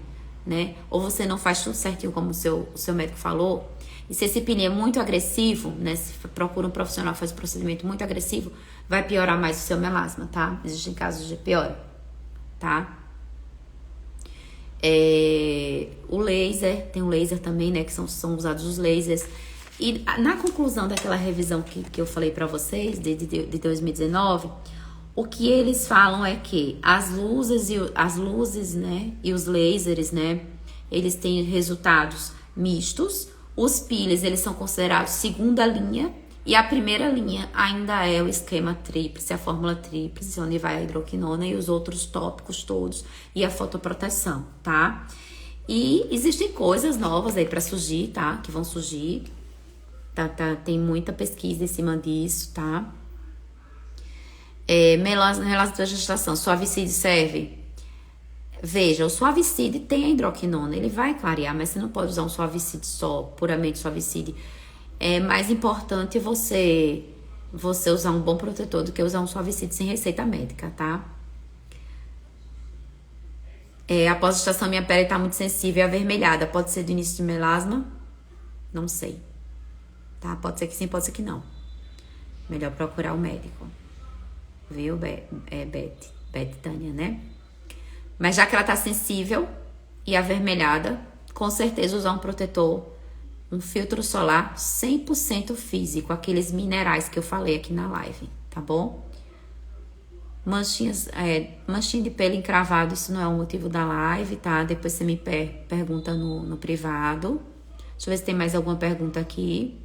né? Ou você não faz tudo certinho como o seu médico falou. E se esse peeling é muito agressivo, né? Se procura um profissional que faz um procedimento muito agressivo, vai piorar mais o seu melasma, tá? Existem casos de piora, tá? O laser, tem o laser também, né? Que são usados os lasers. E na conclusão daquela revisão que eu falei pra vocês, de 2019, o que eles falam é que as luzes, né, e os lasers, né, eles têm resultados mistos. Os peelings, eles são considerados segunda linha, e a primeira linha ainda é o esquema tríplice, a fórmula tríplice, onde vai a hidroquinona e os outros tópicos todos, e a fotoproteção, tá? E existem coisas novas aí pra surgir, tá? Que vão surgir. Tem muita pesquisa em cima disso, tá? Melasma da gestação, Suavicid serve? Veja, o Suavicid tem a hidroquinona, ele vai clarear, mas você não pode usar um Suavicid só, puramente Suavicid. É mais importante você usar um bom protetor do que usar um Suavicid sem receita médica, tá? Após a gestação, minha pele tá muito sensível e avermelhada. Pode ser do início de melasma? Não sei. Tá? Pode ser que sim, pode ser que não. Melhor procurar o médico. Viu, Beth Tânia, né? Mas já que ela tá sensível e avermelhada, com certeza usar um protetor, um filtro solar 100% físico, aqueles minerais que eu falei aqui na live, tá bom? Manchinha de pelo encravado, isso não é o motivo da live, tá? Depois você me pergunta no privado. Deixa eu ver se tem mais alguma pergunta aqui.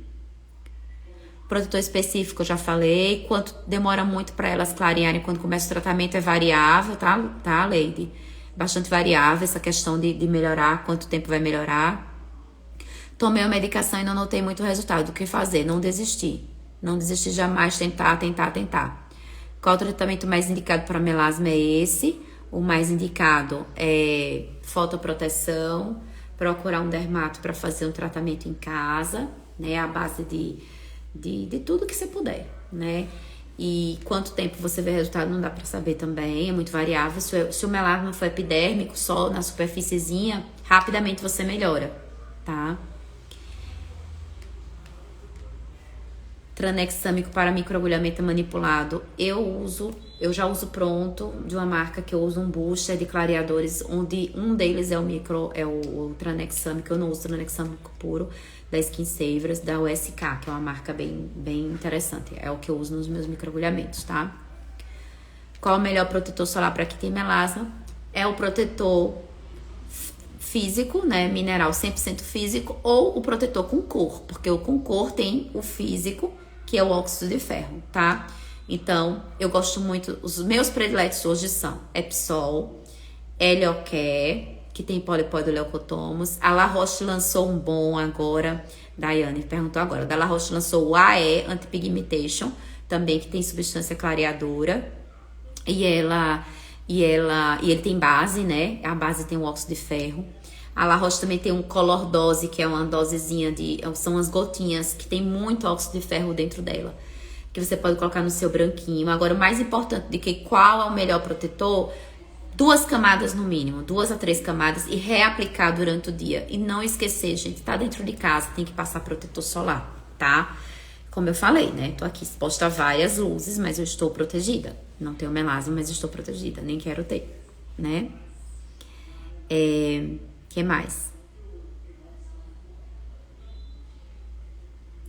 Protetor específico, eu já falei. Quanto demora muito para elas clarearem quando começa o tratamento é variável, tá, Lady? Bastante variável essa questão de melhorar, quanto tempo vai melhorar. Tomei a medicação e não notei muito resultado. O que fazer? Não desistir. Não desistir jamais, tentar. Qual o tratamento mais indicado para melasma é esse? O mais indicado é fotoproteção, procurar um dermato para fazer um tratamento em casa, né? À base de tudo que você puder, né? E quanto tempo você vê resultado não dá pra saber também, é muito variável. Se o melasma for epidérmico, só na superfíciezinha, rapidamente você melhora, tá? Tranexâmico para microagulhamento manipulado, eu já uso pronto, de uma marca que eu uso um booster de clareadores, onde um deles é o tranexâmico, eu não uso tranexâmico puro, da Skin Savers, da USK, que é uma marca bem interessante, é o que eu uso nos meus microagulhamentos, tá? Qual o melhor protetor solar para quem tem melasma? É o protetor físico, né, mineral 100% físico, ou o protetor com cor, porque o com cor tem o físico, que é o óxido de ferro, tá? Então, eu gosto muito, os meus prediletos hoje são Epsol, Heliocare, que tem polipóide leucotomos. A La Roche lançou um bom agora, Daiane perguntou agora, da La Roche lançou o AE Anti-Pigmentation, também que tem substância clareadora, e ele tem base, né? A base tem o óxido de ferro. A La Roche também tem um Color Dose, que é uma dosezinha são as gotinhas que tem muito óxido de ferro dentro dela, que você pode colocar no seu branquinho. Agora, o mais importante de que qual é o melhor protetor, 2 camadas no mínimo, 2 a 3 camadas, e reaplicar durante o dia. E não esquecer, gente, tá dentro de casa, tem que passar protetor solar, tá? Como eu falei, né? Tô aqui exposta a várias luzes, mas eu estou protegida. Não tenho melasma, mas estou protegida, nem quero ter, né? Que mais?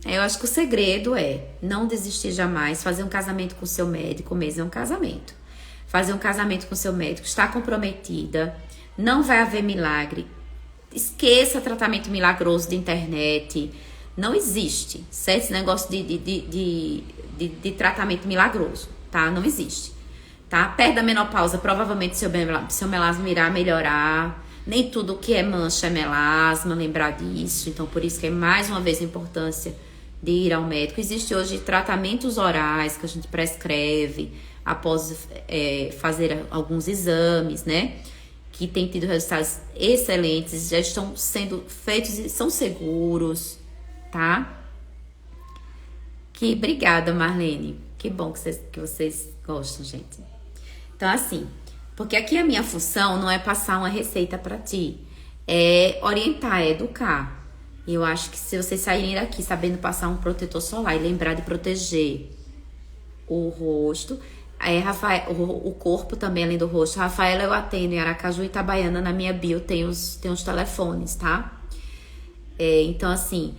Eu acho que o segredo é não desistir jamais, fazer um casamento com o seu médico, mesmo é um casamento. Fazer um casamento com o seu médico, estar comprometida, não vai haver milagre. Esqueça tratamento milagroso de internet, não existe, certo? Esse negócio de tratamento milagroso, tá? Não existe, tá? Perto da menopausa, provavelmente seu melasma irá melhorar. Nem tudo que é mancha é melasma, lembrar disso. Então, por isso que é mais uma vez a importância de ir ao médico. Existe hoje tratamentos orais que a gente prescreve após fazer alguns exames, né? Que tem tido resultados excelentes, já estão sendo feitos e são seguros, tá? Obrigada, Marlene. Que bom que vocês gostam, gente. Então, assim, porque aqui a minha função não é passar uma receita pra ti, é orientar, é educar. E eu acho que se vocês saírem daqui sabendo passar um protetor solar e lembrar de proteger o rosto, o corpo também, além do rosto. Rafaela, eu atendo em Aracaju e Itabaiana, na minha bio tem os telefones, tá? Então, assim,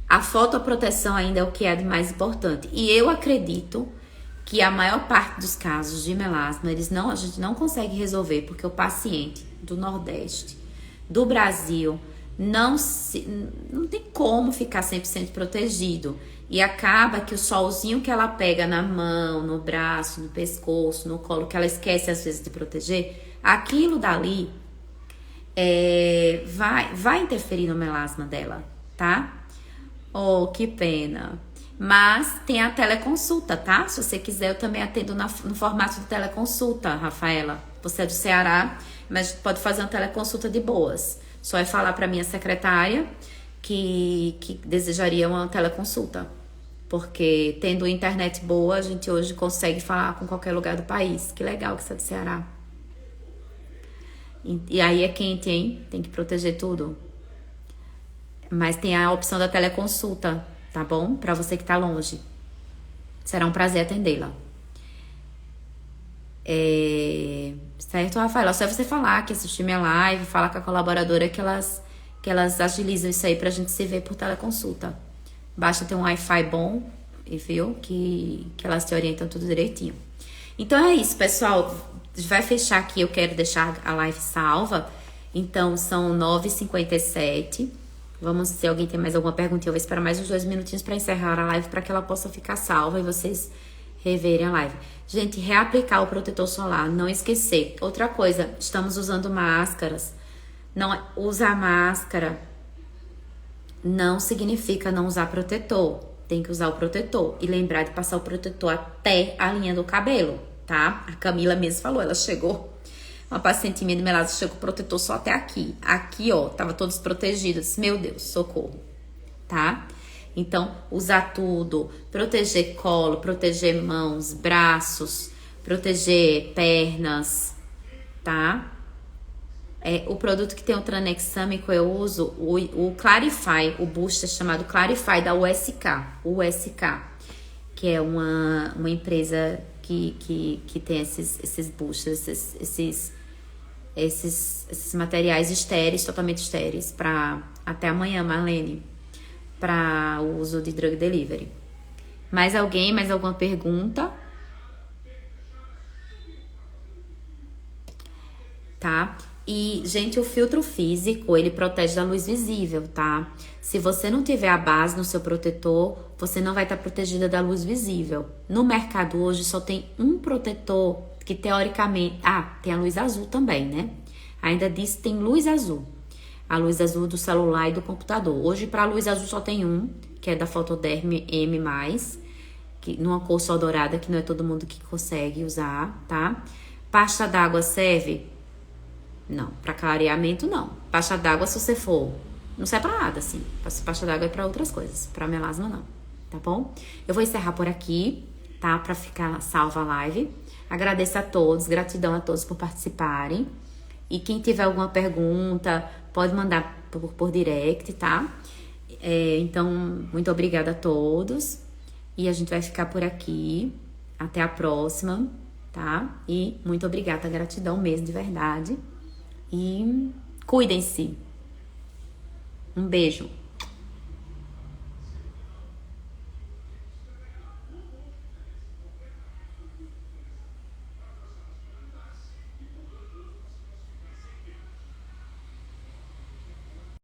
a fotoproteção ainda é o que é de mais importante. E eu acredito que a maior parte dos casos de melasma, a gente não consegue resolver, porque o paciente do Nordeste, do Brasil, não tem como ficar 100% protegido. E acaba que o solzinho que ela pega na mão, no braço, no pescoço, no colo, que ela esquece às vezes de proteger, aquilo dali vai interferir no melasma dela, tá? Oh, que pena. Mas tem a teleconsulta, tá? Se você quiser, eu também atendo no formato de teleconsulta, Rafaela. Você é do Ceará, mas pode fazer uma teleconsulta de boas. Só é falar para minha secretária que desejaria uma teleconsulta. Porque tendo internet boa, a gente hoje consegue falar com qualquer lugar do país. Que legal que você é do Ceará. E aí é quente, hein? Tem que proteger tudo. Mas tem a opção da teleconsulta, tá bom? Pra você que tá longe. Será um prazer atendê-la. Certo, Rafaela? Só você falar que assistiu minha live, falar com a colaboradora que elas agilizam isso aí pra gente se ver por teleconsulta. Basta ter um Wi-Fi bom, viu? Que elas te orientam tudo direitinho. Então é isso, pessoal. Vai fechar aqui, eu quero deixar a live salva. Então são 9h57. Vamos, se alguém tem mais alguma pergunta, eu vou esperar mais uns 2 minutinhos para encerrar a live, para que ela possa ficar salva e vocês reverem a live. Gente, reaplicar o protetor solar, não esquecer. Outra coisa, estamos usando máscaras. Não usar máscara não significa não usar protetor. Tem que usar o protetor e lembrar de passar o protetor até a linha do cabelo, tá? A Camila mesmo falou, ela chegou Uma paciente minha de melasma chegou com o protetor só até aqui. Aqui, ó, tava todos protegidos. Meu Deus, socorro. Tá? Então, usar tudo. Proteger colo, proteger mãos, braços, proteger pernas, tá? O produto que tem o tranexâmico eu uso o Clarify, o booster chamado Clarify da USK, que é uma empresa que tem esses boosters, esses materiais estéreis, totalmente estéreis, para até amanhã, Marlene, para o uso de drug delivery. Mais alguma pergunta? Tá? E, gente, o filtro físico, ele protege da luz visível, tá? Se você não tiver a base no seu protetor, você não vai estar protegida da luz visível. No mercado hoje só tem um protetor que teoricamente... Ah, tem a luz azul também, né? Ainda diz que tem luz azul. A luz azul do celular e do computador. Hoje, para a luz azul só tem um, que é da Photoderm M+, que, numa cor só dourada, que não é todo mundo que consegue usar, tá? Pasta d'água serve... Não, para clareamento não. Pasta d'água, se você for, não serve pra nada, assim. Pasta d'água é pra outras coisas. Pra melasma, não. Tá bom? Eu vou encerrar por aqui, tá? Pra ficar salva a live. Agradeço a todos, gratidão a todos por participarem. E quem tiver alguma pergunta, pode mandar por direct, tá? Então, muito obrigada a todos. E a gente vai ficar por aqui. Até a próxima, tá? E muito obrigada, gratidão mesmo, de verdade. E cuidem-se. Um beijo.